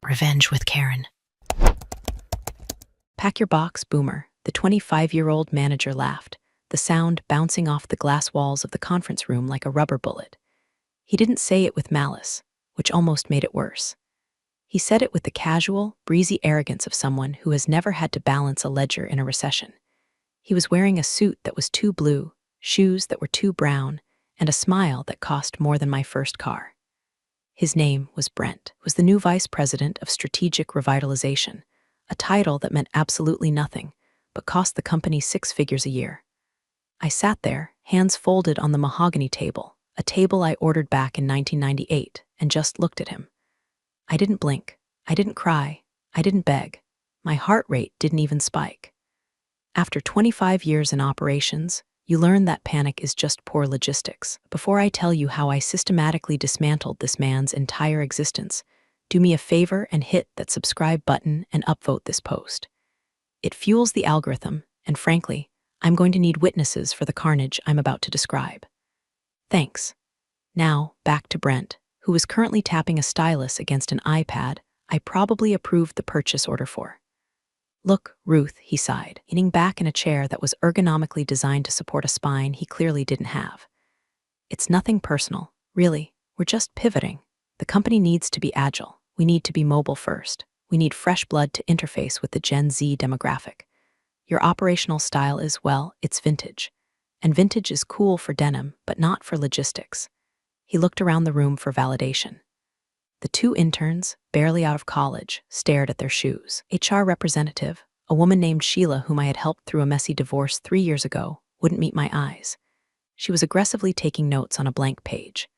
Revenge with Karen. Pack your box, Boomer, the 25-year-old manager laughed, the sound bouncing off the glass walls of the conference room like a rubber bullet. He didn't say it with malice, which almost made it worse. He said it with the casual, breezy arrogance of someone who has never had to balance a ledger in a recession. He was wearing a suit that was too blue, shoes that were too brown, and a smile that cost more than my first car. His name was Brent, was the new vice president of strategic revitalization, a title that meant absolutely nothing, but cost the company 6 figures a year. I sat there, hands folded on the mahogany table, a table I ordered back in 1998, and just looked at him. I didn't blink. I didn't cry. I didn't beg. My heart rate didn't even spike. After 25 years in operations, you learn that panic is just poor logistics. Before I tell you how I systematically dismantled this man's entire existence, do me a favor and hit that subscribe button and upvote this post. It fuels the algorithm, and frankly, I'm going to need witnesses for the carnage I'm about to describe. Thanks. Now, back to Brent, who was currently tapping a stylus against an iPad I probably approved the purchase order for. Look, Ruth, he sighed, leaning back in a chair that was ergonomically designed to support a spine he clearly didn't have. It's nothing personal, really. We're just pivoting. The company needs to be agile. We need to be mobile first. We need fresh blood to interface with the Gen Z demographic. Your operational style is, well, it's vintage. And vintage is cool for denim, but not for logistics. He looked around the room for validation. The 2 interns, barely out of college, stared at their shoes. HR representative, a woman named Sheila whom I had helped through a messy divorce 3 years ago, wouldn't meet my eyes. She was aggressively taking notes on a blank page.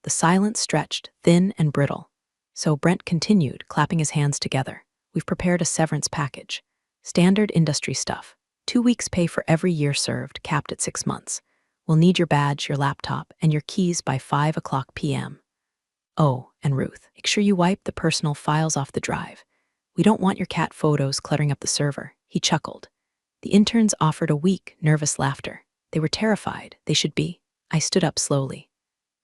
The silence stretched, thin and brittle. So Brent continued, clapping his hands together. We've prepared a severance package. Standard industry stuff. 2 weeks pay for every year served, capped at 6 months. We'll need your badge, your laptop, and your keys by 5:00 p.m. Oh, and Ruth, make sure you wipe the personal files off the drive. We don't want your cat photos cluttering up the server. He chuckled. The interns offered a weak, nervous laughter. They were terrified. They should be. I stood up slowly.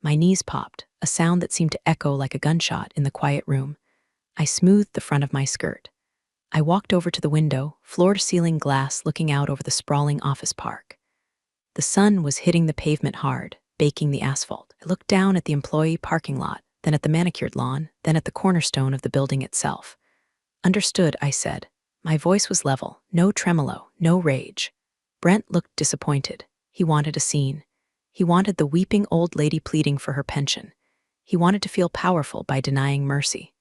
My knees popped, a sound that seemed to echo like a gunshot in the quiet room. I smoothed the front of my skirt. I walked over to the window, floor-to-ceiling glass looking out over the sprawling office park. The sun was hitting the pavement hard, baking the asphalt. I looked down at the employee parking lot, then at the manicured lawn, then at the cornerstone of the building itself. Understood, I said. My voice was level, no tremolo, no rage. Brent looked disappointed. He wanted a scene. He wanted the weeping old lady pleading for her pension. He wanted to feel powerful by denying mercy.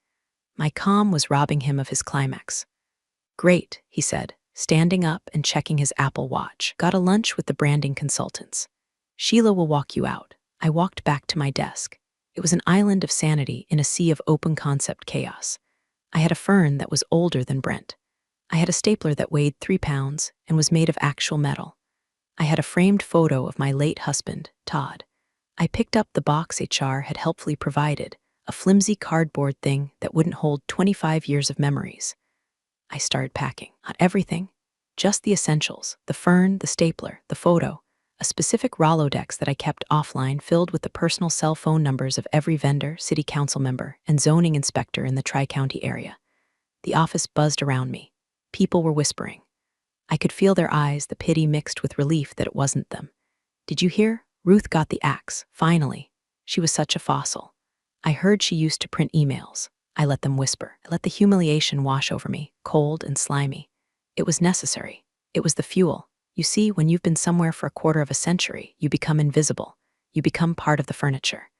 My calm was robbing him of his climax. Great, he said, standing up and checking his Apple Watch. Got a lunch with the branding consultants. Sheila will walk you out. I walked back to my desk. It was an island of sanity in a sea of open-concept chaos. I had a fern that was older than Brent. I had a stapler that weighed 3 pounds and was made of actual metal. I had a framed photo of my late husband, Todd. I picked up the box HR had helpfully provided, a flimsy cardboard thing that wouldn't hold 25 years of memories. I started packing. Not everything, just the essentials, the fern, the stapler, the photo, a specific Rolodex that I kept offline filled with the personal cell phone numbers of every vendor, city council member, and zoning inspector in the Tri-County area. The office buzzed around me. People were whispering. I could feel their eyes, the pity mixed with relief that it wasn't them. Did you hear? Ruth got the axe, finally. She was such a fossil. I heard she used to print emails. I let them whisper. I let the humiliation wash over me, cold and slimy. It was necessary. It was the fuel. You see, when you've been somewhere for a quarter of a century, you become invisible. You become part of the furniture.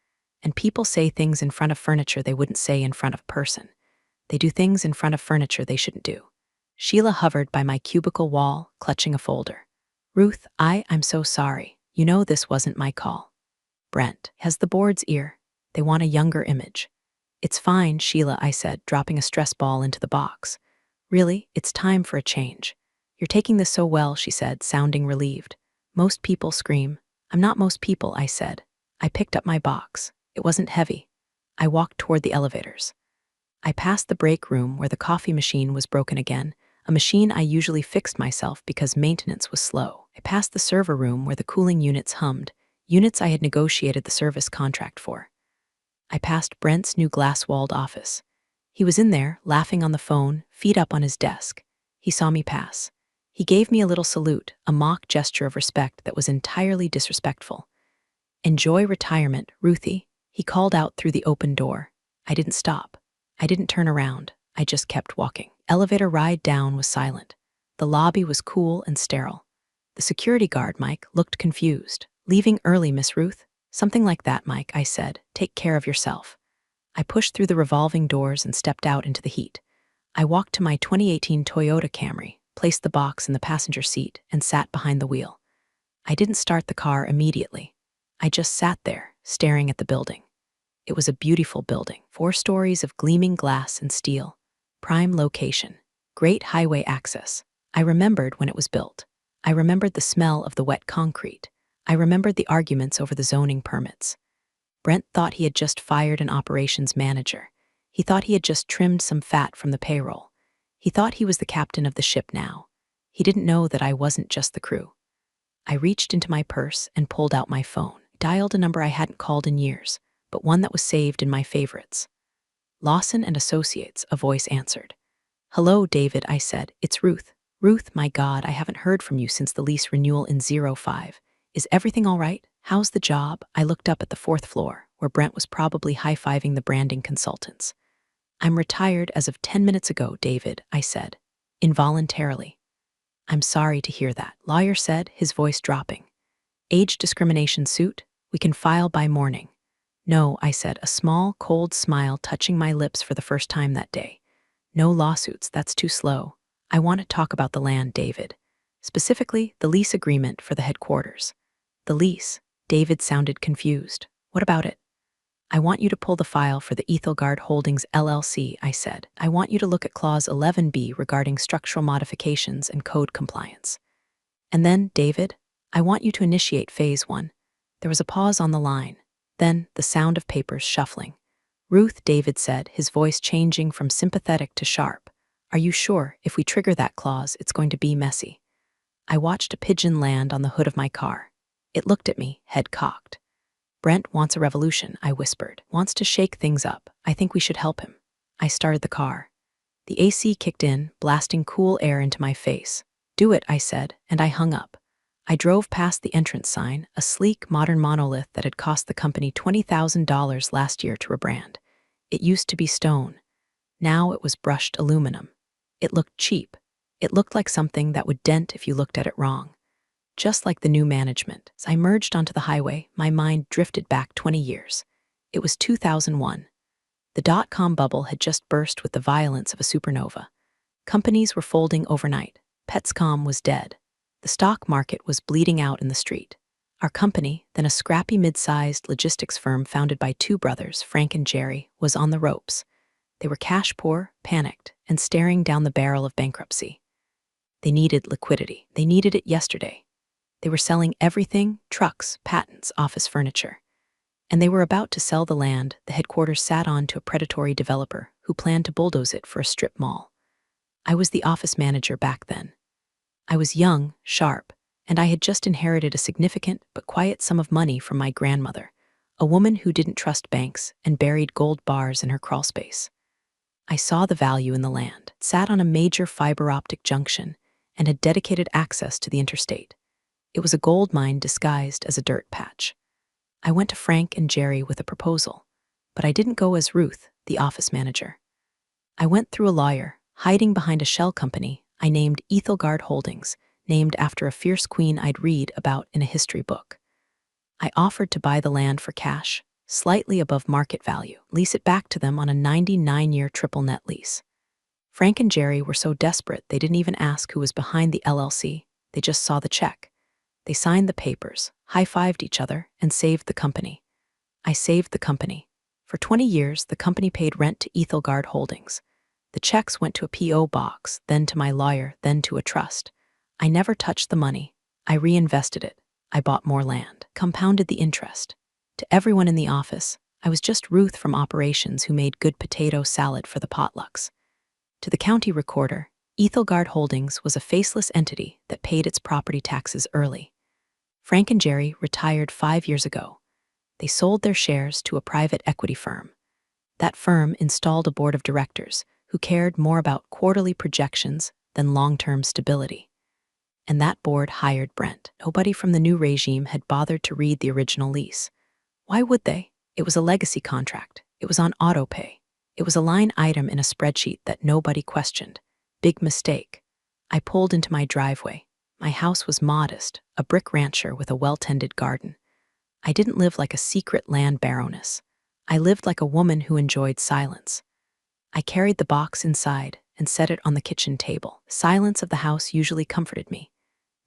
And people say things in front of furniture they wouldn't say in front of a person. They do things in front of furniture they shouldn't do. Sheila hovered by my cubicle wall, clutching a folder. Ruth, I'm so sorry. You know this wasn't my call. Brent has the board's ear. They want a younger image. It's fine, Sheila, I said, dropping a stress ball into the box. Really, it's time for a change. You're taking this so well, she said, sounding relieved. Most people scream. I'm not most people, I said. I picked up my box. It wasn't heavy. I walked toward the elevators. I passed the break room where the coffee machine was broken again, a machine I usually fixed myself because maintenance was slow. I passed the server room where the cooling units hummed, units I had negotiated the service contract for. I passed Brent's new glass-walled office. He was in there, laughing on the phone, feet up on his desk. He saw me pass. He gave me a little salute, a mock gesture of respect that was entirely disrespectful. "Enjoy retirement, Ruthie," he called out through the open door. I didn't stop. I didn't turn around. I just kept walking. Elevator ride down was silent. The lobby was cool and sterile. The security guard, Mike, looked confused. "Leaving early, Miss Ruth?" "Something like that, Mike," I said. "Take care of yourself." I pushed through the revolving doors and stepped out into the heat. I walked to my 2018 Toyota Camry, placed the box in the passenger seat, and sat behind the wheel. I didn't start the car immediately. I just sat there, staring at the building. It was a beautiful building, 4 stories of gleaming glass and steel. Prime location. Great highway access. I remembered when it was built. I remembered the smell of the wet concrete. I remembered the arguments over the zoning permits. Brent thought he had just fired an operations manager. He thought he had just trimmed some fat from the payroll. He thought he was the captain of the ship now. He didn't know that I wasn't just the crew. I reached into my purse and pulled out my phone, dialed a number I hadn't called in years, but one that was saved in my favorites. "Lawson and Associates," a voice answered. "Hello, David," I said. "It's Ruth." "Ruth, my God, I haven't heard from you since the lease renewal in 05. Is everything all right? How's the job?" I looked up at the 4th floor, where Brent was probably high-fiving the branding consultants. "I'm retired as of 10 minutes ago, David," I said, involuntarily. "I'm sorry to hear that," lawyer said, his voice dropping. "Age discrimination suit? We can file by morning." "No," I said, a small, cold smile touching my lips for the first time that day. "No lawsuits, that's too slow. I want to talk about the land, David. Specifically, the lease agreement for the headquarters." "The lease?" David sounded confused. "What about it?" "I want you to pull the file for the Ethelgard Holdings LLC," I said. "I want you to look at Clause 11B regarding structural modifications and code compliance. And then, David, I want you to initiate Phase 1. There was a pause on the line. Then, the sound of papers shuffling. "Ruth," David said, his voice changing from sympathetic to sharp. "Are you sure, if we trigger that clause, it's going to be messy?" I watched a pigeon land on the hood of my car. It looked at me, head cocked. "Brent wants a revolution," I whispered. "Wants to shake things up. I think we should help him." I started the car. The AC kicked in, blasting cool air into my face. "Do it," I said, and I hung up. I drove past the entrance sign, a sleek, modern monolith that had cost the company $20,000 last year to rebrand. It used to be stone. Now it was brushed aluminum. It looked cheap. It looked like something that would dent if you looked at it wrong. Just like the new management, as I merged onto the highway, my mind drifted back 20 years. It was 2001. The dot-com bubble had just burst with the violence of a supernova. Companies were folding overnight. Petscom was dead. The stock market was bleeding out in the street. Our company, then a scrappy mid-sized logistics firm founded by 2 brothers, Frank and Jerry, was on the ropes. They were cash poor, panicked, and staring down the barrel of bankruptcy. They needed liquidity. They needed it yesterday. They were selling everything: trucks, patents, office furniture. And they were about to sell the land the headquarters sat on to a predatory developer who planned to bulldoze it for a strip mall. I was the office manager back then. I was young, sharp, and I had just inherited a significant but quiet sum of money from my grandmother, a woman who didn't trust banks and buried gold bars in her crawlspace. I saw the value in the land, sat on a major fiber optic junction, and had dedicated access to the interstate. It was a gold mine disguised as a dirt patch. I went to Frank and Jerry with a proposal, but I didn't go as Ruth, the office manager. I went through a lawyer, hiding behind a shell company I named Ethelgard Holdings, named after a fierce queen I'd read about in a history book. I offered to buy the land for cash, slightly above market value, lease it back to them on a 99-year triple net lease. Frank and Jerry were so desperate they didn't even ask who was behind the LLC. They just saw the check. They signed the papers, high-fived each other, and saved the company. I saved the company. For 20 years, the company paid rent to Ethelgard Holdings. The checks went to a P.O. box, then to my lawyer, then to a trust. I never touched the money. I reinvested it. I bought more land, compounded the interest. To everyone in the office, I was just Ruth from operations who made good potato salad for the potlucks. To the county recorder, Ethelgard Holdings was a faceless entity that paid its property taxes early. Frank and Jerry retired 5 years ago. They sold their shares to a private equity firm. That firm installed a board of directors who cared more about quarterly projections than long-term stability. And that board hired Brent. Nobody from the new regime had bothered to read the original lease. Why would they? It was a legacy contract. It was on autopay. It was a line item in a spreadsheet that nobody questioned. Big mistake. I pulled into my driveway. My house was modest, a brick rancher with a well-tended garden. I didn't live like a secret land baroness. I lived like a woman who enjoyed silence. I carried the box inside and set it on the kitchen table. Silence of the house usually comforted me.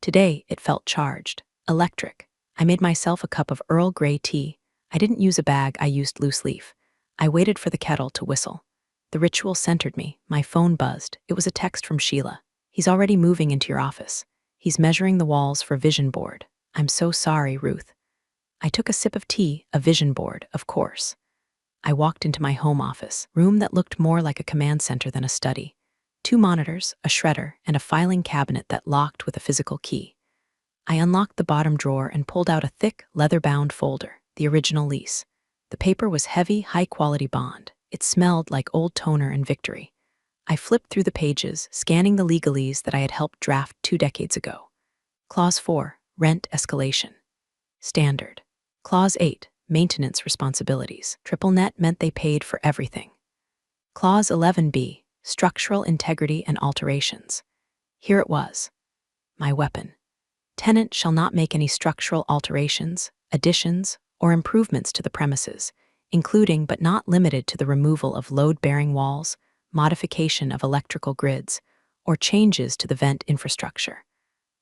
Today, it felt charged, electric. I made myself a cup of Earl Grey tea. I didn't use a bag, I used loose leaf. I waited for the kettle to whistle. The ritual centered me. My phone buzzed. It was a text from Sheila. He's already moving into your office. He's measuring the walls for vision board. I'm so sorry, Ruth. I took a sip of tea, a vision board, of course. I walked into my home office, room that looked more like a command center than a study. 2 monitors, a shredder, and a filing cabinet that locked with a physical key. I unlocked the bottom drawer and pulled out a thick, leather-bound folder, the original lease. The paper was heavy, high-quality bond. It smelled like old toner and victory. I flipped through the pages, scanning the legalese that I had helped draft 2 decades ago. Clause 4, rent escalation. Standard. Clause 8, maintenance responsibilities. Triple net meant they paid for everything. Clause 11b, structural integrity and alterations. Here it was. My weapon. Tenant shall not make any structural alterations, additions, or improvements to the premises, including but not limited to the removal of load-bearing walls, modification of electrical grids, or changes to the vent infrastructure,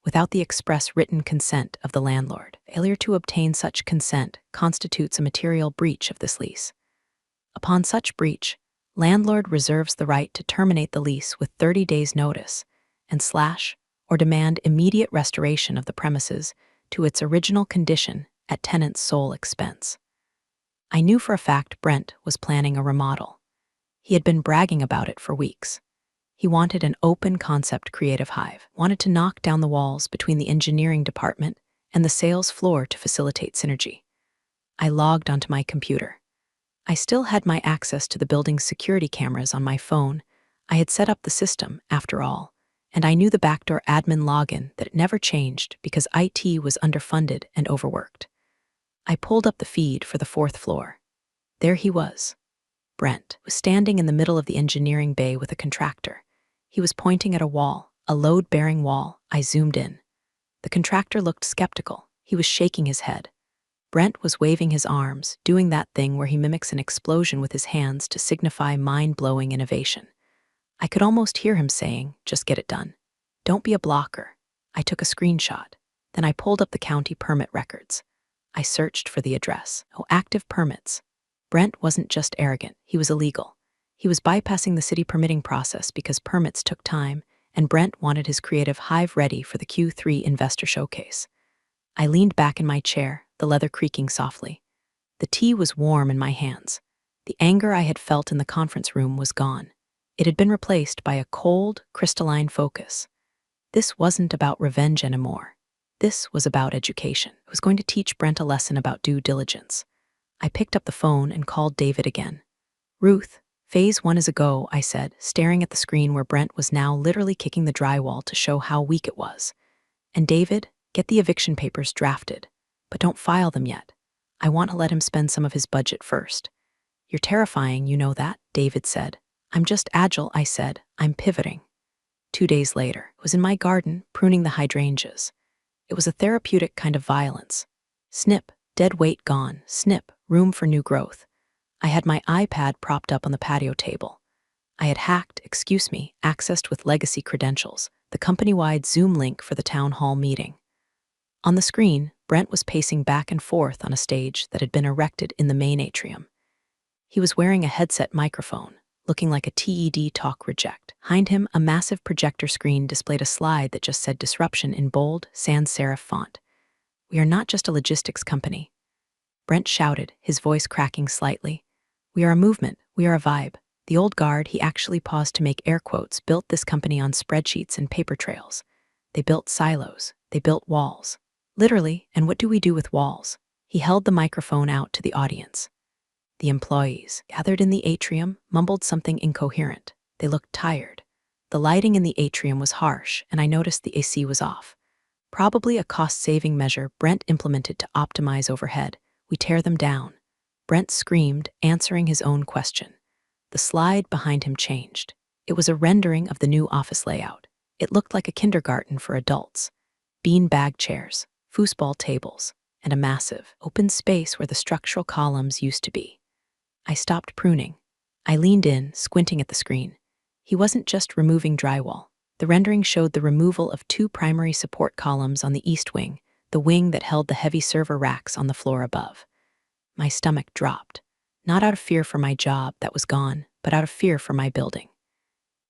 without the express written consent of the landlord. Failure to obtain such consent constitutes a material breach of this lease. Upon such breach, landlord reserves the right to terminate the lease with 30 days' notice and slash or demand immediate restoration of the premises to its original condition at tenant's sole expense. I knew for a fact Brent was planning a remodel. He had been bragging about it for weeks. He wanted an open-concept creative hive, wanted to knock down the walls between the engineering department and the sales floor to facilitate synergy. I logged onto my computer. I still had my access to the building's security cameras on my phone. I had set up the system, after all, and I knew the backdoor admin login that it never changed because IT was underfunded and overworked. I pulled up the feed for the 4th floor. There he was. Brent was standing in the middle of the engineering bay with a contractor. He was pointing at a wall, a load-bearing wall. I zoomed in. The contractor looked skeptical. He was shaking his head. Brent was waving his arms, doing that thing where he mimics an explosion with his hands to signify mind-blowing innovation. I could almost hear him saying, "Just get it done. Don't be a blocker." I took a screenshot. Then I pulled up the county permit records. I searched for the address. Oh, active permits. Brent wasn't just arrogant, he was illegal. He was bypassing the city permitting process because permits took time, and Brent wanted his creative hive ready for the Q3 investor showcase. I leaned back in my chair, the leather creaking softly. The tea was warm in my hands. The anger I had felt in the conference room was gone. It had been replaced by a cold, crystalline focus. This wasn't about revenge anymore. This was about education. I was going to teach Brent a lesson about due diligence. I picked up the phone and called David again. "Ruth, phase 1 is a go," I said, staring at the screen where Brent was now literally kicking the drywall to show how weak it was. "And David, get the eviction papers drafted, but don't file them yet. I want to let him spend some of his budget first." "You're terrifying, you know that," David said. "I'm just agile," I said. "I'm pivoting." 2 days later, I was in my garden, pruning the hydrangeas. It was a therapeutic kind of violence. Snip, dead weight gone. Snip, room for new growth. I had my iPad propped up on the patio table. I had hacked, accessed with legacy credentials, the company-wide Zoom link for the town hall meeting. On the screen, Brent was pacing back and forth on a stage that had been erected in the main atrium. He was wearing a headset microphone, looking like a TED Talk reject. Behind him, a massive projector screen displayed a slide that just said disruption in bold, sans serif font. "We are not just a logistics company." Brent shouted, his voice cracking slightly. "We are a movement, we are a vibe. The old guard," he actually paused to make air quotes, "built this company on spreadsheets and paper trails. They built silos, they built walls. Literally, and what do we do with walls?" He held the microphone out to the audience. The employees, gathered in the atrium, mumbled something incoherent. They looked tired. The lighting in the atrium was harsh, and I noticed the AC was off. Probably a cost-saving measure Brent implemented to optimize overhead. We tear them down. Brent screamed, answering his own question. The slide behind him changed. It was a rendering of the new office layout. It looked like a kindergarten for adults. Bean-bag chairs, foosball tables, and a massive, open space where the structural columns used to be. I stopped pruning. I leaned in, squinting at the screen. He wasn't just removing drywall. The rendering showed the removal of 2 primary support columns on the east wing, the wing that held the heavy server racks on the floor above. My stomach dropped, not out of fear for my job that was gone, but out of fear for my building.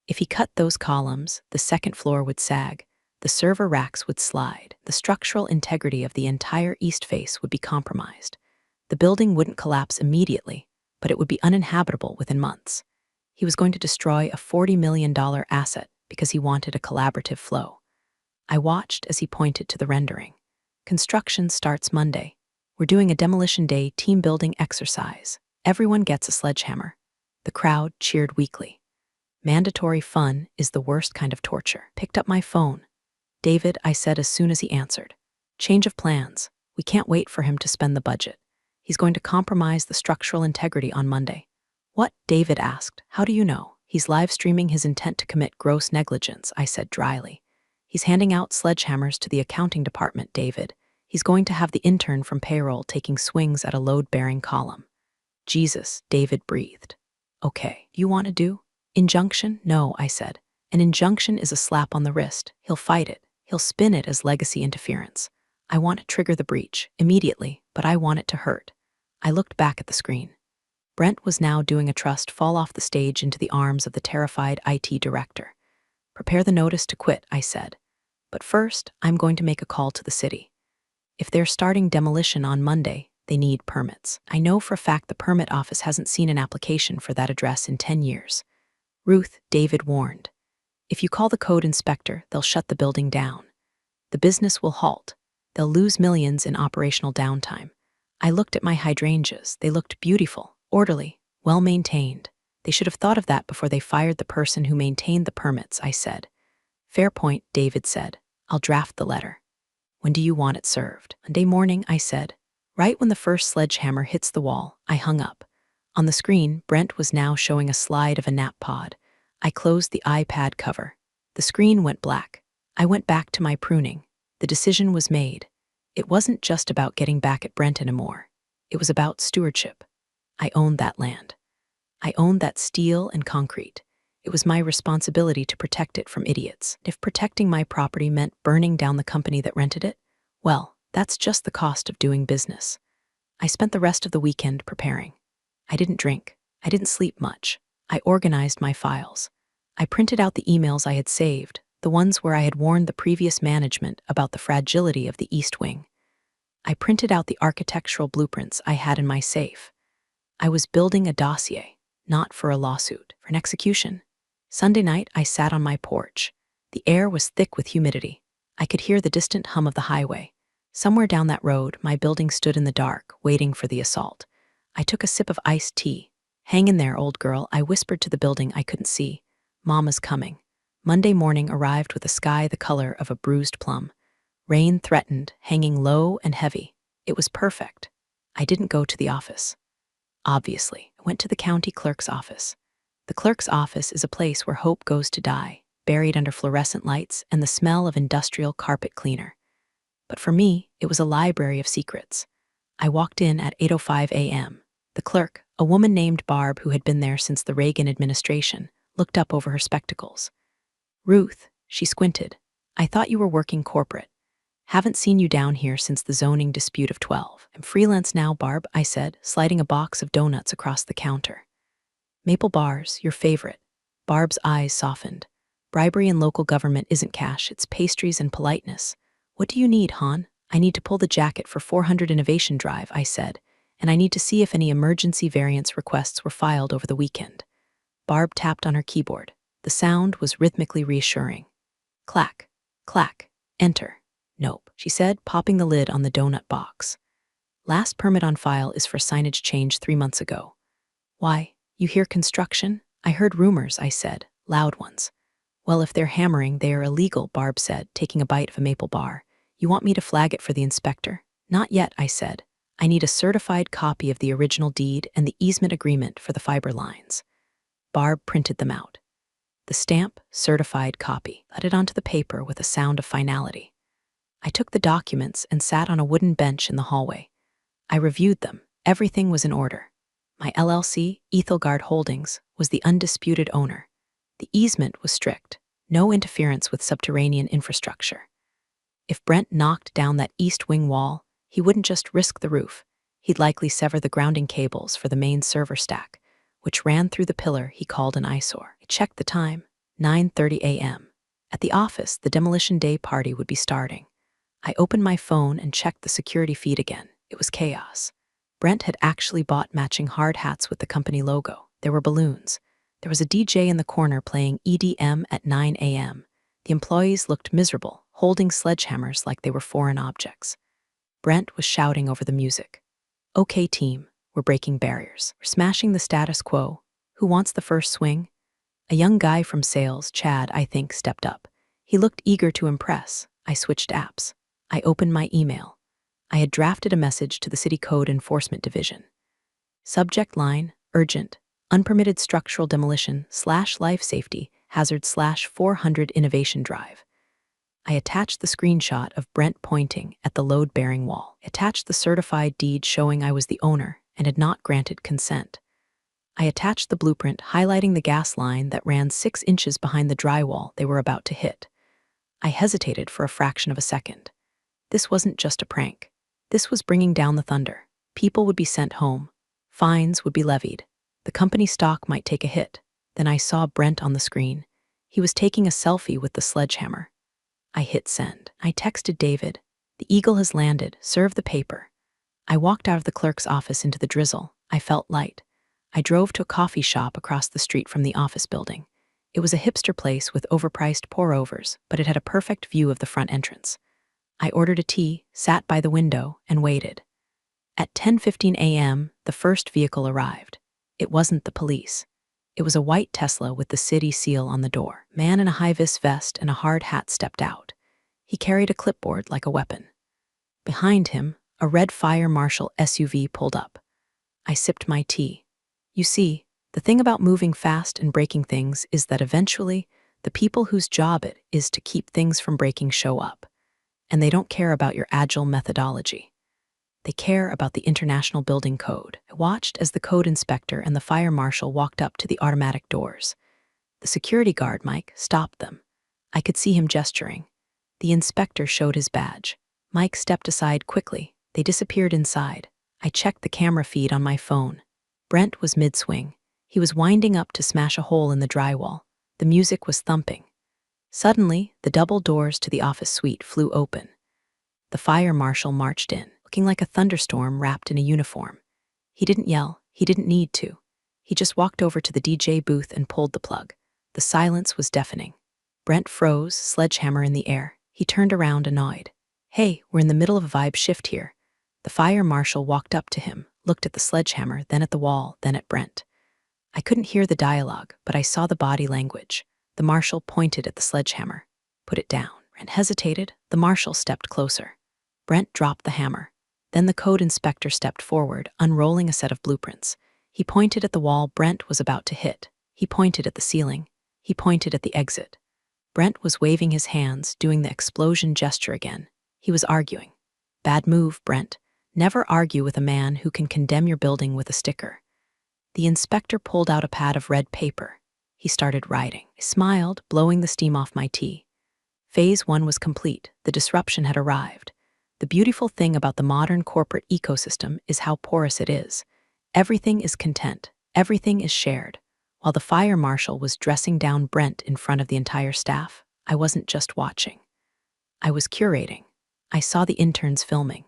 If he cut those columns, the second floor would sag, the server racks would slide, the structural integrity of the entire east face would be compromised. The building wouldn't collapse immediately, but it would be uninhabitable within months. He was going to destroy a $40 million asset because he wanted a collaborative flow. I watched as he pointed to the rendering. Construction starts Monday. We're doing a demolition day team building exercise. Everyone gets a sledgehammer. The crowd cheered weakly. Mandatory fun is the worst kind of torture. Picked up my phone. David, I said as soon as he answered. Change of plans. We can't wait for him to spend the budget. He's going to compromise the structural integrity on Monday. What? David asked. How do you know? He's live streaming his intent to commit gross negligence, I said dryly. He's handing out sledgehammers to the accounting department, David. He's going to have the intern from payroll taking swings at a load-bearing column. Jesus, David breathed. Okay, you want to do? Injunction? No, I said. An injunction is a slap on the wrist. He'll fight it. He'll spin it as legacy interference. I want to trigger the breach, immediately, but I want it to hurt. I looked back at the screen. Brent was now doing a trust fall off the stage into the arms of the terrified IT director. Prepare the notice to quit, I said. But first, I'm going to make a call to the city. If they're starting demolition on Monday, they need permits. I know for a fact the permit office hasn't seen an application for that address in 10 years. Ruth, David warned. If you call the code inspector, they'll shut the building down. The business will halt. They'll lose millions in operational downtime. I looked at my hydrangeas. They looked beautiful, orderly, well-maintained. They should have thought of that before they fired the person who maintained the permits, I said. Fair point, David said. I'll draft the letter. When do you want it served? Monday morning, I said. Right when the first sledgehammer hits the wall, I hung up. On the screen, Brent was now showing a slide of a nap pod. I closed the iPad cover. The screen went black. I went back to my pruning. The decision was made. It wasn't just about getting back at Brent anymore. It was about stewardship. I owned that land. I owned that steel and concrete. It was my responsibility to protect it from idiots. If protecting my property meant burning down the company that rented it, well, that's just the cost of doing business. I spent the rest of the weekend preparing. I didn't drink. I didn't sleep much. I organized my files. I printed out the emails I had saved, the ones where I had warned the previous management about the fragility of the East Wing. I printed out the architectural blueprints I had in my safe. I was building a dossier, not for a lawsuit, for an execution. Sunday night, I sat on my porch. The air was thick with humidity. I could hear the distant hum of the highway. Somewhere down that road, my building stood in the dark, waiting for the assault. I took a sip of iced tea. Hang in there, old girl, I whispered to the building I couldn't see. Mama's coming. Monday morning arrived with a sky the color of a bruised plum. Rain threatened, hanging low and heavy. It was perfect. I didn't go to the office. Obviously, I went to the county clerk's office. The clerk's office is a place where hope goes to die, buried under fluorescent lights and the smell of industrial carpet cleaner. But for me, it was a library of secrets. I walked in at 8:05 a.m. The clerk, a woman named Barb who had been there since the Reagan administration, looked up over her spectacles. Ruth, she squinted. I thought you were working corporate. Haven't seen you down here since the zoning dispute of 12. I'm freelance now, Barb, I said, sliding a box of donuts across the counter. Maple bars, your favorite. Barb's eyes softened. Bribery in local government isn't cash, it's pastries and politeness. What do you need, Han? I need to pull the jacket for 400 Innovation Drive, I said, and I need to see if any emergency variance requests were filed over the weekend. Barb tapped on her keyboard. The sound was rhythmically reassuring. Clack, clack, enter. Nope, she said, popping the lid on the donut box. Last permit on file is for signage change 3 months ago. Why, you hear construction? I heard rumors, I said, loud ones. Well, if they're hammering, they are illegal, Barb said, taking a bite of a maple bar. You want me to flag it for the inspector? Not yet, I said. I need a certified copy of the original deed and the easement agreement for the fiber lines. Barb printed them out. The stamp, certified copy, let it onto the paper with a sound of finality. I took the documents and sat on a wooden bench in the hallway. I reviewed them. Everything was in order. My LLC, Ethelgard Holdings, was the undisputed owner. The easement was strict. No interference with subterranean infrastructure. If Brent knocked down that east wing wall, he wouldn't just risk the roof. He'd likely sever the grounding cables for the main server stack, which ran through the pillar he called an eyesore. I checked the time, 9:30 a.m. At the office, the demolition day party would be starting. I opened my phone and checked the security feed again. It was chaos. Brent had actually bought matching hard hats with the company logo. There were balloons. There was a DJ in the corner playing EDM at 9 a.m. The employees looked miserable, holding sledgehammers like they were foreign objects. Brent was shouting over the music. Okay, team, we're breaking barriers. We're smashing the status quo. Who wants the first swing? A young guy from sales, Chad, I think, stepped up. He looked eager to impress. I switched apps. I opened my email. I had drafted a message to the City Code Enforcement Division. Subject line, urgent, unpermitted structural demolition / life safety hazard / 400 innovation drive. I attached the screenshot of Brent pointing at the load-bearing wall. I attached the certified deed showing I was the owner and had not granted consent. I attached the blueprint highlighting the gas line that ran 6 inches behind the drywall they were about to hit. I hesitated for a fraction of a second. This wasn't just a prank. This was bringing down the thunder. People would be sent home. Fines would be levied. The company stock might take a hit. Then I saw Brent on the screen. He was taking a selfie with the sledgehammer. I hit send. I texted David. The Eagle has landed. Serve the paper. I walked out of the clerk's office into the drizzle. I felt light. I drove to a coffee shop across the street from the office building. It was a hipster place with overpriced pour-overs, but it had a perfect view of the front entrance. I ordered a tea, sat by the window, and waited. At 10:15 a.m., the first vehicle arrived. It wasn't the police. It was a white Tesla with the city seal on the door. A man in a high-vis vest and a hard hat stepped out. He carried a clipboard like a weapon. Behind him, a red Fire Marshal SUV pulled up. I sipped my tea. You see, the thing about moving fast and breaking things is that eventually, the people whose job it is to keep things from breaking show up. And they don't care about your agile methodology. They care about the International Building Code. I watched as the code inspector and the fire marshal walked up to the automatic doors. The security guard, Mike, stopped them. I could see him gesturing. The inspector showed his badge. Mike stepped aside quickly. They disappeared inside. I checked the camera feed on my phone. Brent was mid-swing. He was winding up to smash a hole in the drywall. The music was thumping. Suddenly, the double doors to the office suite flew open. The fire marshal marched in, looking like a thunderstorm wrapped in a uniform. He didn't yell. He didn't need to. He just walked over to the DJ booth and pulled the plug. The silence was deafening. Brent froze, sledgehammer in the air. He turned around, annoyed. Hey, we're in the middle of a vibe shift here. The fire marshal walked up to him, looked at the sledgehammer, then at the wall, then at Brent. I couldn't hear the dialogue, but I saw the body language. The marshal pointed at the sledgehammer. Put it down. Brent hesitated. The marshal stepped closer. Brent dropped the hammer. Then the code inspector stepped forward, unrolling a set of blueprints. He pointed at the wall Brent was about to hit. He pointed at the ceiling. He pointed at the exit. Brent was waving his hands, doing the explosion gesture again. He was arguing. Bad move, Brent. Never argue with a man who can condemn your building with a sticker. The inspector pulled out a pad of red paper. He started writing. I smiled, blowing the steam off my tea. Phase 1 was complete. The disruption had arrived. The beautiful thing about the modern corporate ecosystem is how porous it is. Everything is content. Everything is shared. While the fire marshal was dressing down Brent in front of the entire staff, I wasn't just watching. I was curating. I saw the interns filming.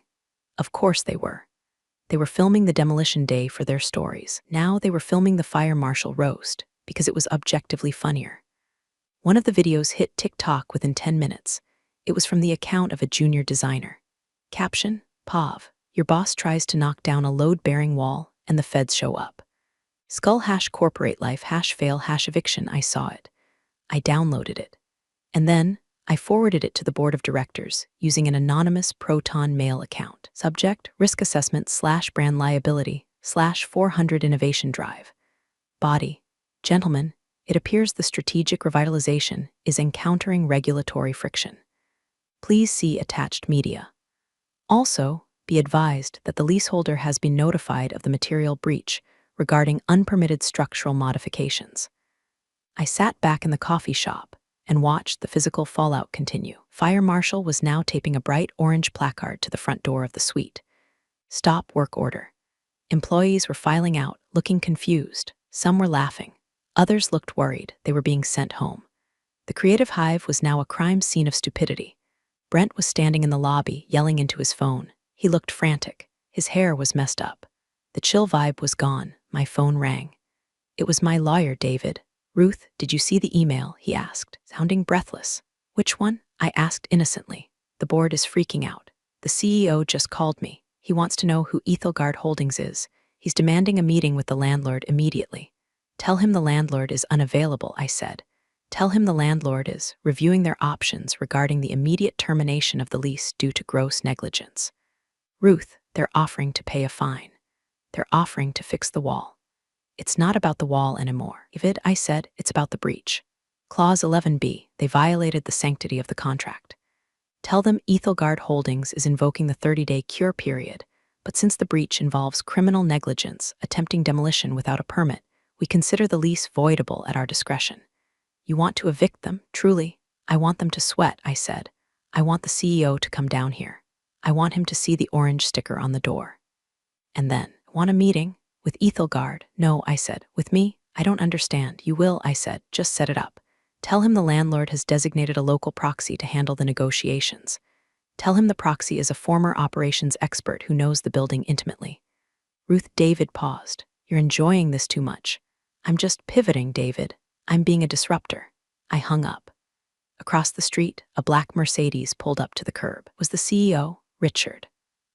Of course they were. They were filming the demolition day for their stories. Now they were filming the fire marshal roast, because it was objectively funnier. One of the videos hit TikTok within 10 minutes. It was from the account of a junior designer. Caption, Pav, your boss tries to knock down a load-bearing wall and the feds show up. Skull #corporate life #fail #eviction. I saw it. I downloaded it. And then I forwarded it to the board of directors using an anonymous Proton Mail account. Subject, risk assessment / brand liability / 400 innovation drive. Body, gentlemen, it appears the strategic revitalization is encountering regulatory friction. Please see attached media. Also, be advised that the leaseholder has been notified of the material breach regarding unpermitted structural modifications. I sat back in the coffee shop and watched the physical fallout continue. Fire marshal was now taping a bright orange placard to the front door of the suite. Stop work order. Employees were filing out, looking confused. Some were laughing. Others looked worried they were being sent home. The creative hive was now a crime scene of stupidity. Brent was standing in the lobby, yelling into his phone. He looked frantic. His hair was messed up. The chill vibe was gone. My phone rang. It was my lawyer, David. Ruth, did you see the email? He asked, sounding breathless. Which one? I asked innocently. The board is freaking out. The CEO just called me. He wants to know who Ethelgard Holdings is. He's demanding a meeting with the landlord immediately. Tell him the landlord is unavailable, I said. Tell him the landlord is reviewing their options regarding the immediate termination of the lease due to gross negligence. Ruth, they're offering to pay a fine. They're offering to fix the wall. It's not about the wall anymore. David, I said, it's about the breach. Clause 11b, they violated the sanctity of the contract. Tell them Ethelgard Holdings is invoking the 30-day cure period, but since the breach involves criminal negligence, attempting demolition without a permit, we consider the lease voidable at our discretion. You want to evict them, truly? I want them to sweat, I said. I want the CEO to come down here. I want him to see the orange sticker on the door. And then, want a meeting? With Ethelgard? No, I said. With me? I don't understand. You will, I said. Just set it up. Tell him the landlord has designated a local proxy to handle the negotiations. Tell him the proxy is a former operations expert who knows the building intimately. Ruth. David paused. You're enjoying this too much. I'm just pivoting, David. I'm being a disruptor. I hung up. Across the street, a black Mercedes pulled up to the curb. Was the CEO, Richard.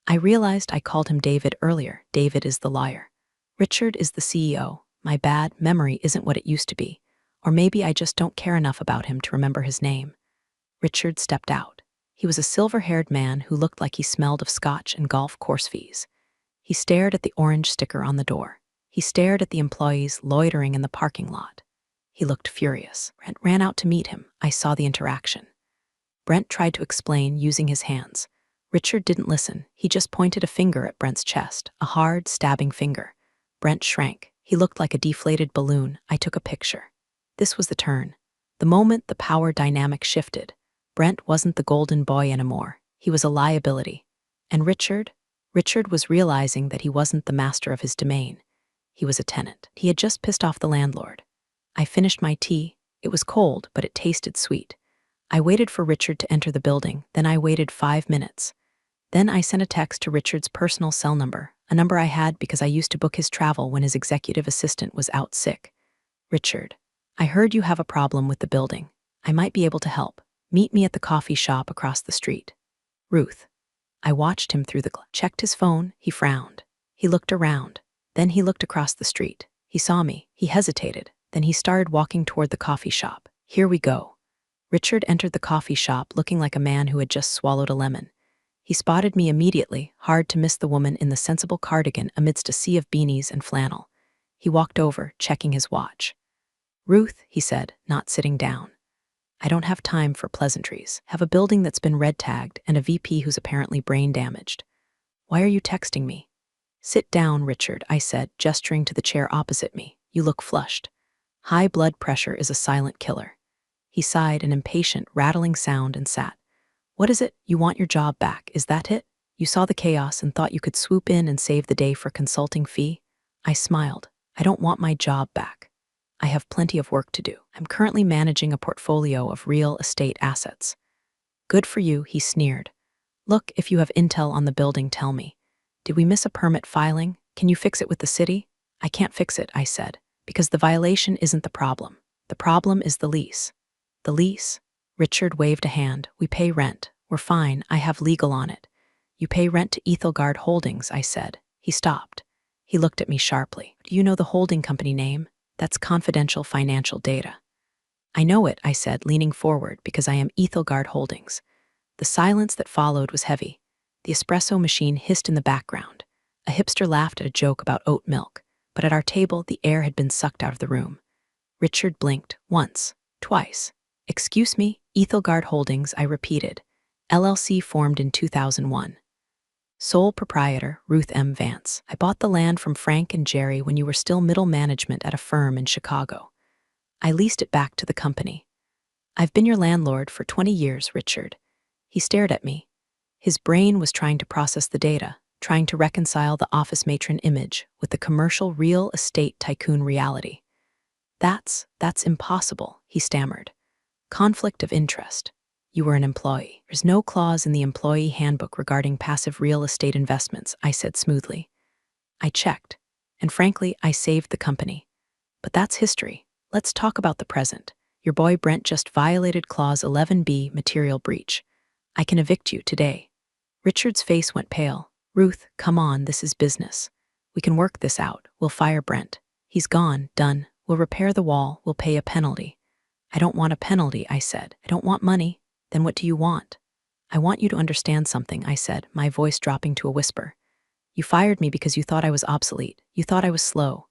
I realized I called him David earlier. David is the liar. Richard is the CEO. My bad, memory isn't what it used to be. Or maybe I just don't care enough about him to remember his name. Richard stepped out. He was a silver-haired man who looked like he smelled of scotch and golf course fees. He stared at the orange sticker on the door. He stared at the employees loitering in the parking lot. He looked furious. Brent ran out to meet him. I saw the interaction. Brent tried to explain using his hands. Richard didn't listen. He just pointed a finger at Brent's chest, a hard, stabbing finger. Brent shrank. He looked like a deflated balloon. I took a picture. This was the turn. The moment the power dynamic shifted, Brent wasn't the golden boy anymore. He was a liability. And Richard was realizing that he wasn't the master of his domain. He was a tenant. He had just pissed off the landlord. I finished my tea. It was cold, but it tasted sweet. I waited for Richard to enter the building, then I waited 5 minutes. Then I sent a text to Richard's personal cell number, a number I had because I used to book his travel when his executive assistant was out sick. Richard, I heard you have a problem with the building. I might be able to help. Meet me at the coffee shop across the street. Ruth. I watched him through the glass. Checked his phone. He frowned. He looked around. Then he looked across the street. He saw me. He hesitated. Then he started walking toward the coffee shop. Here we go. Richard entered the coffee shop looking like a man who had just swallowed a lemon. He spotted me immediately, hard to miss the woman in the sensible cardigan amidst a sea of beanies and flannel. He walked over, checking his watch. Ruth, he said, not sitting down. I don't have time for pleasantries. Have a building that's been red tagged and a VP who's apparently brain damaged. Why are you texting me? Sit down, Richard, I said, gesturing to the chair opposite me. You look flushed. High blood pressure is a silent killer. He sighed an impatient, rattling sound and sat. What is it? You want your job back, is that it? You saw the chaos and thought you could swoop in and save the day for consulting fee? I smiled. I don't want my job back. I have plenty of work to do. I'm currently managing a portfolio of real estate assets. Good for you, he sneered. Look, if you have intel on the building, tell me. Did we miss a permit filing? Can you fix it with the city? I can't fix it, I said, because the violation isn't the problem. The problem is the lease. The lease? Richard waved a hand. We pay rent. We're fine. I have legal on it. You pay rent to Ethelgard Holdings, I said. He stopped. He looked at me sharply. Do you know the holding company name? That's confidential financial data. I know it, I said, leaning forward, because I am Ethelgard Holdings. The silence that followed was heavy. The espresso machine hissed in the background. A hipster laughed at a joke about oat milk, but at our table the air had been sucked out of the room. Richard blinked, once, twice. Excuse me, Ethelgard Holdings, I repeated. LLC formed in 2001. Sole proprietor, Ruth M. Vance. I bought the land from Frank and Jerry when you were still middle management at a firm in Chicago. I leased it back to the company. I've been your landlord for 20 years, Richard. He stared at me. His brain was trying to process the data, trying to reconcile the office matron image with the commercial real estate tycoon reality. That's impossible, he stammered. Conflict of interest. You were an employee. There's no clause in the employee handbook regarding passive real estate investments, I said smoothly. I checked, and frankly, I saved the company. But that's history. Let's talk about the present. Your boy Brent just violated Clause 11B, material breach. I can evict you today. Richard's face went pale. Ruth, come on, this is business. We can work this out. We'll fire Brent. He's gone, done. We'll repair the wall. We'll pay a penalty. I don't want a penalty, I said. I don't want money. Then what do you want? I want you to understand something, I said, my voice dropping to a whisper. You fired me because you thought I was obsolete. You thought I was slow.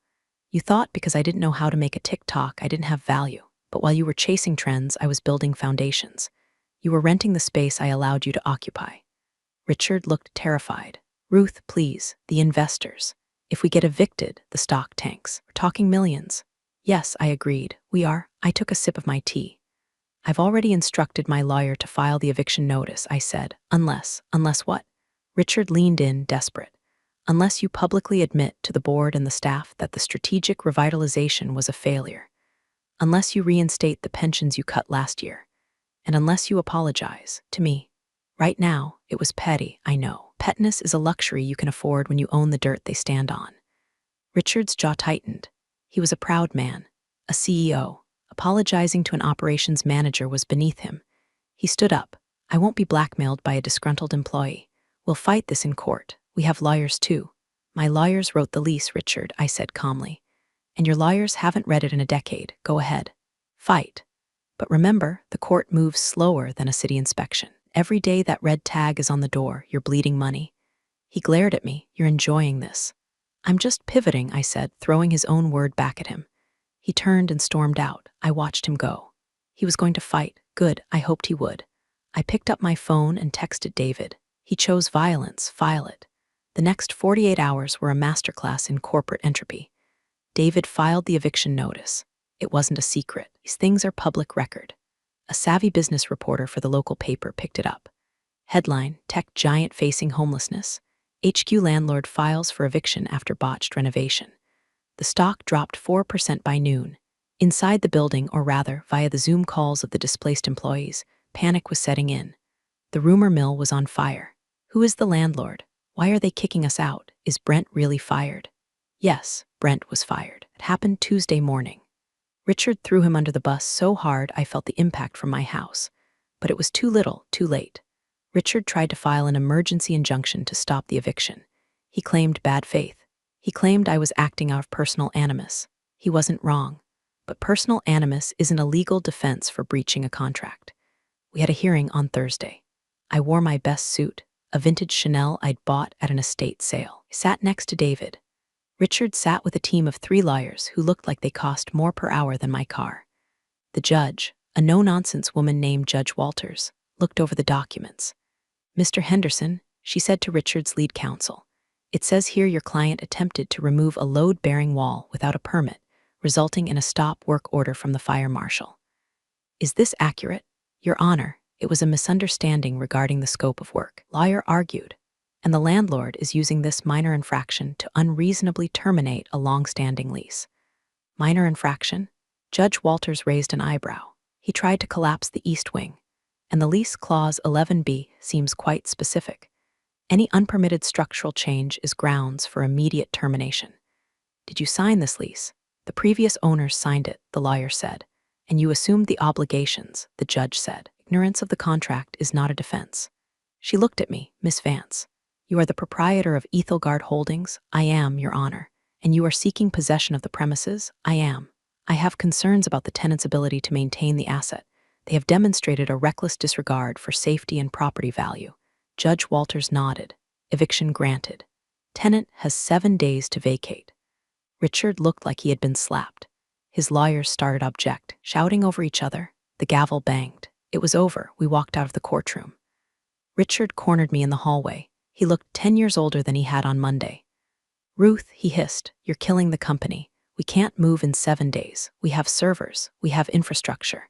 You thought because I didn't know how to make a TikTok, I didn't have value. But while you were chasing trends, I was building foundations. You were renting the space I allowed you to occupy. Richard looked terrified. Ruth, please, the investors. If we get evicted, the stock tanks. We're talking millions. Yes, I agreed. We are. I took a sip of my tea. I've already instructed my lawyer to file the eviction notice, I said. Unless what? Richard leaned in, desperate. Unless you publicly admit to the board and the staff that the strategic revitalization was a failure. Unless you reinstate the pensions you cut last year. And unless you apologize to me. Right now, it was petty, I know. Petness is a luxury you can afford when you own the dirt they stand on. Richard's jaw tightened. He was a proud man, a CEO. Apologizing to an operations manager was beneath him. He stood up. I won't be blackmailed by a disgruntled employee. We'll fight this in court. We have lawyers too. My lawyers wrote the lease, Richard, I said calmly. And your lawyers haven't read it in a decade. Go ahead. Fight. But remember, the court moves slower than a city inspection. Every day that red tag is on the door, you're bleeding money. He glared at me. You're enjoying this. I'm just pivoting, I said, throwing his own word back at him. He turned and stormed out. I watched him go. He was going to fight. Good, I hoped he would. I picked up my phone and texted David. He chose violence. File it. The next 48 hours were a masterclass in corporate entropy. David filed the eviction notice. It wasn't a secret. These things are public record. A savvy business reporter for the local paper picked it up. Headline, Tech Giant Facing Homelessness. HQ Landlord Files for Eviction After Botched Renovation. The stock dropped 4% by noon. Inside the building, or rather, via the Zoom calls of the displaced employees, panic was setting in. The rumor mill was on fire. Who is the landlord? Why are they kicking us out? Is Brent really fired? Yes, Brent was fired. It happened Tuesday morning. Richard threw him under the bus so hard I felt the impact from my house. But it was too little, too late. Richard tried to file an emergency injunction to stop the eviction. He claimed bad faith. He claimed I was acting out of personal animus. He wasn't wrong. But personal animus isn't a legal defense for breaching a contract. We had a hearing on Thursday. I wore my best suit, a vintage Chanel I'd bought at an estate sale. I sat next to David. Richard sat with a team of 3 lawyers who looked like they cost more per hour than my car. The judge, a no-nonsense woman named Judge Walters, looked over the documents. Mr. Henderson, she said to Richard's lead counsel, it says here your client attempted to remove a load-bearing wall without a permit, resulting in a stop work order from the fire marshal. Is this accurate? Your Honor, it was a misunderstanding regarding the scope of work. Lawyer argued, and the landlord is using this minor infraction to unreasonably terminate a long-standing lease. Minor infraction? Judge Walters raised an eyebrow. He tried to collapse the east wing, and the lease clause 11B seems quite specific. Any unpermitted structural change is grounds for immediate termination. Did you sign this lease? The previous owners signed it, the lawyer said, and you assumed the obligations, the judge said. Ignorance of the contract is not a defense. She looked at me, Miss Vance. You are the proprietor of Ethelgard Holdings? I am, Your Honor. And you are seeking possession of the premises? I am. I have concerns about the tenant's ability to maintain the asset. They have demonstrated a reckless disregard for safety and property value. Judge Walters nodded. Eviction granted. Tenant has 7 days to vacate. Richard looked like he had been slapped. His lawyers started to object, shouting over each other. The gavel banged. It was over. We walked out of the courtroom. Richard cornered me in the hallway. He looked 10 years older than he had on Monday. Ruth, he hissed, you're killing the company. We can't move in 7 days. We have servers. We have infrastructure.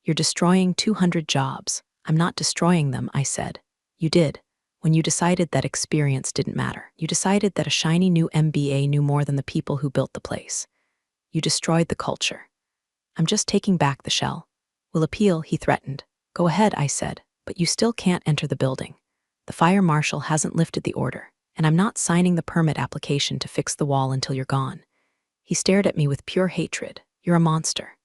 You're destroying 200 jobs. I'm not destroying them, I said. You did. When you decided that experience didn't matter. You decided that a shiny new MBA knew more than the people who built the place. You destroyed the culture. I'm just taking back the shell. We'll appeal, he threatened. Go ahead, I said, but you still can't enter the building. The fire marshal hasn't lifted the order, and I'm not signing the permit application to fix the wall until you're gone. He stared at me with pure hatred. You're a monster.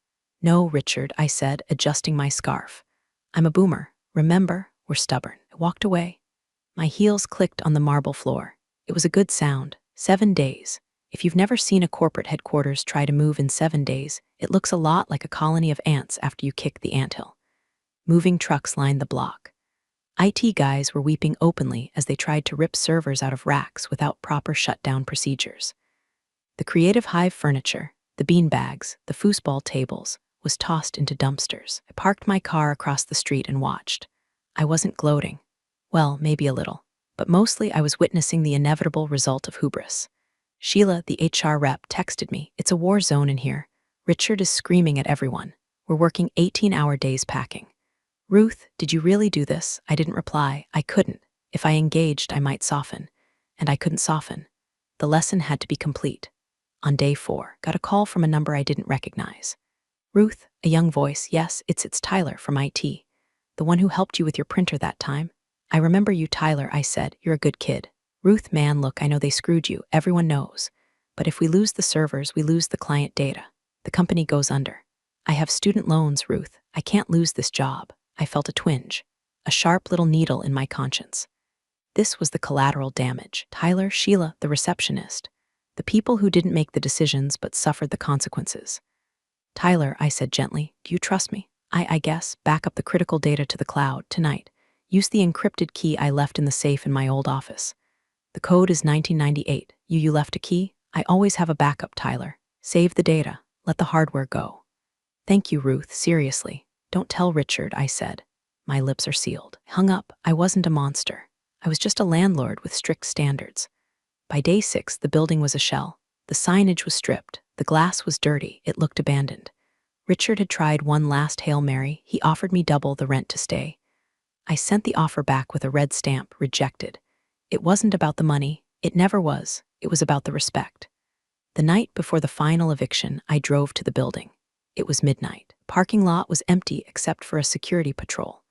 No, Richard, I said, adjusting my scarf. I'm a boomer. Remember, we're stubborn. I walked away. My heels clicked on the marble floor. It was a good sound. 7 days. If you've never seen a corporate headquarters try to move in 7 days, it looks a lot like a colony of ants after you kick the anthill. Moving trucks lined the block. IT guys were weeping openly as they tried to rip servers out of racks without proper shutdown procedures. The Creative Hive furniture, the beanbags, the foosball tables, was tossed into dumpsters. I parked my car across the street and watched. I wasn't gloating. Well, maybe a little. But mostly I was witnessing the inevitable result of hubris. Sheila, the HR rep, texted me. It's a war zone in here. Richard is screaming at everyone. We're working 18-hour days packing. Ruth, did you really do this? I didn't reply. I couldn't. If I engaged, I might soften. And I couldn't soften. The lesson had to be complete. On day 4, got a call from a number I didn't recognize. Ruth, a young voice. Yes, it's Tyler from IT. The one who helped you with your printer that time. I remember you, Tyler, I said. You're a good kid. Ruth, man, look, I know they screwed you. Everyone knows. But if we lose the servers, we lose the client data. The company goes under. I have student loans, Ruth. I can't lose this job. I felt a twinge. A sharp little needle in my conscience. This was the collateral damage. Tyler, Sheila, the receptionist. The people who didn't make the decisions but suffered the consequences. Tyler, I said gently, do you trust me? I guess. Back up the critical data to the cloud tonight. Use the encrypted key I left in the safe in my old office. The code is 1998. You left a key? I always have a backup, Tyler. Save the data. Let the hardware go. Thank you, Ruth. Seriously. Don't tell Richard, I said. My lips are sealed. Hung up. I wasn't a monster. I was just a landlord with strict standards. By day 6, the building was a shell. The signage was stripped. The glass was dirty. It looked abandoned. Richard had tried one last Hail Mary. He offered me double the rent to stay. I sent the offer back with a red stamp, rejected. It wasn't about the money. It never was. It was about the respect. The night before the final eviction, I drove to the building. It was midnight. Parking lot was empty except for a security patrol.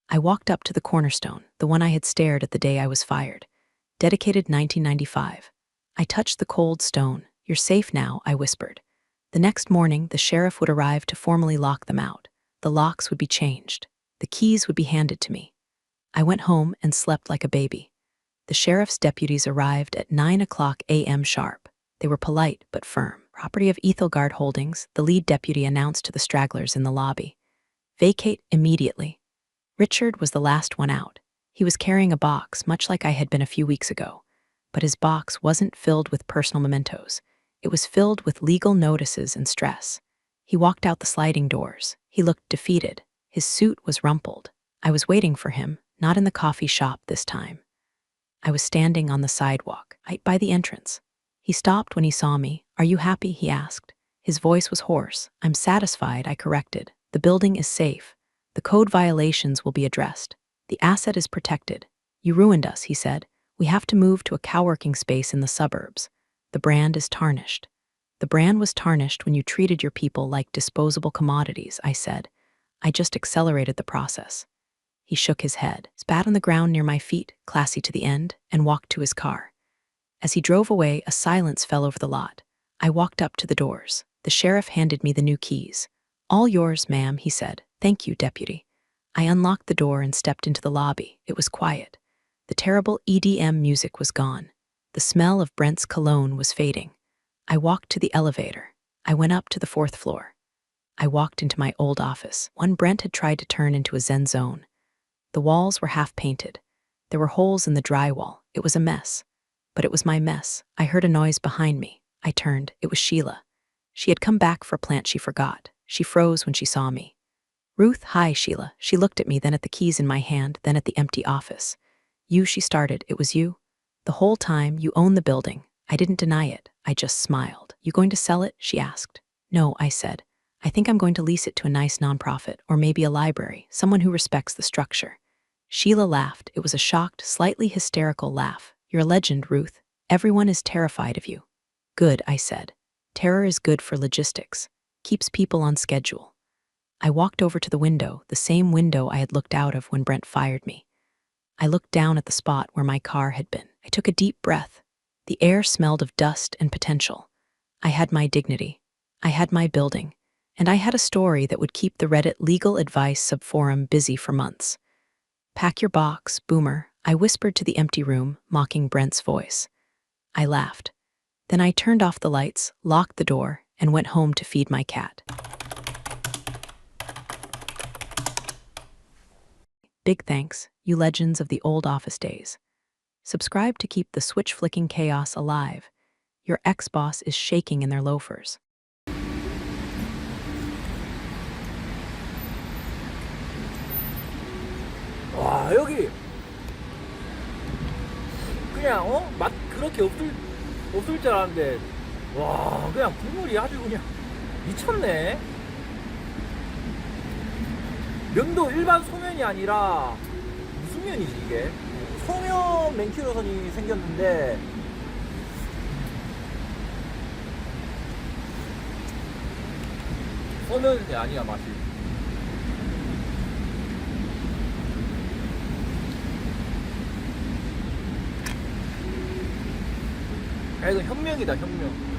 I walked up to the cornerstone, the one I had stared at the day I was fired. Dedicated 1995. I touched the cold stone. You're safe now, I whispered. The next morning, the sheriff would arrive to formally lock them out. The locks would be changed. The keys would be handed to me. I went home and slept like a baby. The sheriff's deputies arrived at 9:00 a.m. sharp. They were polite but firm. Property of Ethelgard Holdings, the lead deputy announced to the stragglers in the lobby. Vacate immediately. Richard was the last one out. He was carrying a box, much like I had been a few weeks ago. But his box wasn't filled with personal mementos. It was filled with legal notices and stress. He walked out the sliding doors. He looked defeated. His suit was rumpled. I was waiting for him, not in the coffee shop this time. I was standing on the sidewalk, right by the entrance. He stopped when he saw me. Are you happy? He asked. His voice was hoarse. I'm satisfied, I corrected. The building is safe. The code violations will be addressed. The asset is protected. You ruined us, he said. We have to move to a coworking space in the suburbs. The brand is tarnished. The brand was tarnished when you treated your people like disposable commodities, I said. I just accelerated the process. He shook his head, spat on the ground near my feet, classy to the end, and walked to his car. As he drove away, a silence fell over the lot. I walked up to the doors. The sheriff handed me the new keys. All yours, ma'am, he said. Thank you, deputy. I unlocked the door and stepped into the lobby. It was quiet. The terrible EDM music was gone. The smell of Brent's cologne was fading. I walked to the elevator. I went up to the 4th floor. I walked into my old office, one Brent had tried to turn into a zen zone. The walls were half painted. There were holes in the drywall. It was a mess. But it was my mess. I heard a noise behind me. I turned. It was Sheila. She had come back for a plant she forgot. She froze when she saw me. "Ruth, hi, Sheila." She looked at me, then at the keys in my hand, then at the empty office. "You," she started. "It was you? The whole time, you own the building." I didn't deny it. I just smiled. "You going to sell it?" she asked. "No," I said. "I think I'm going to lease it to a nice nonprofit, or maybe a library, someone who respects the structure." Sheila laughed. It was a shocked, slightly hysterical laugh. "You're a legend, Ruth. Everyone is terrified of you." "Good," I said. "Terror is good for logistics. Keeps people on schedule." I walked over to the window, the same window I had looked out of when Brent fired me. I looked down at the spot where my car had been. I took a deep breath. The air smelled of dust and potential. I had my dignity. I had my building. And I had a story that would keep the Reddit legal advice subforum busy for months. "Pack your box, Boomer," I whispered to the empty room, mocking Brent's voice. I laughed. Then I turned off the lights, locked the door, and went home to feed my cat. Big thanks, you legends of the old office days. Subscribe to keep the switch-flicking chaos alive. Your ex-boss is shaking in their loafers. 와, 여기 그냥 맛 그렇게 없을 줄 알았는데, 와, 그냥 국물이 아주 그냥 미쳤네. 면도 일반 소면이 아니라 무슨 면이지 이게? 소면 맨키로선이 생겼는데, 소면이 아니야 맛이. 야, 이건 혁명이다, 혁명.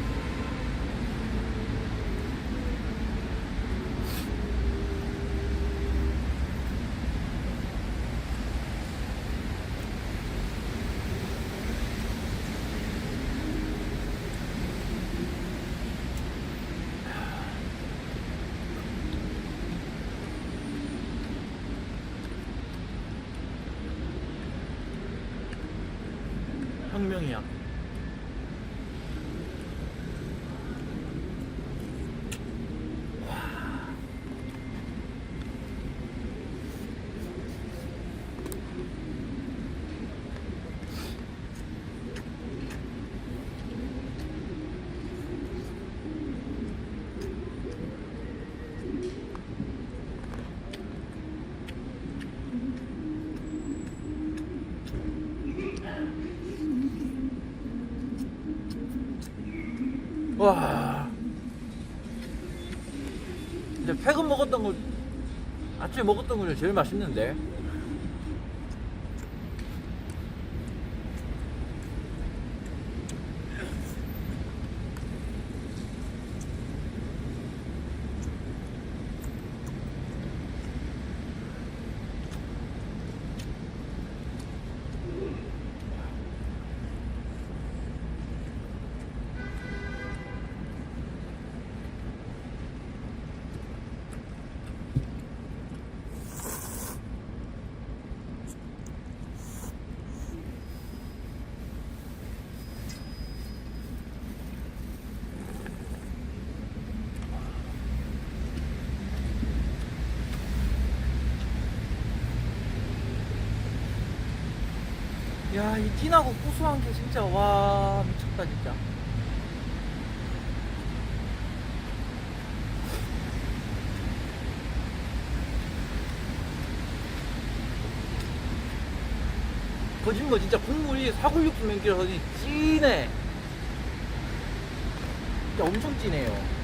혁명이야. 와, 이제 최근 먹었던 거, 아침에 먹었던 거 중에 제일 맛있는데. 야, 이 진하고 고소한 게 진짜, 와, 미쳤다 진짜. 거짓말, 진짜 국물이 사골육수 맨기라서 진해. 진짜 엄청 진해요.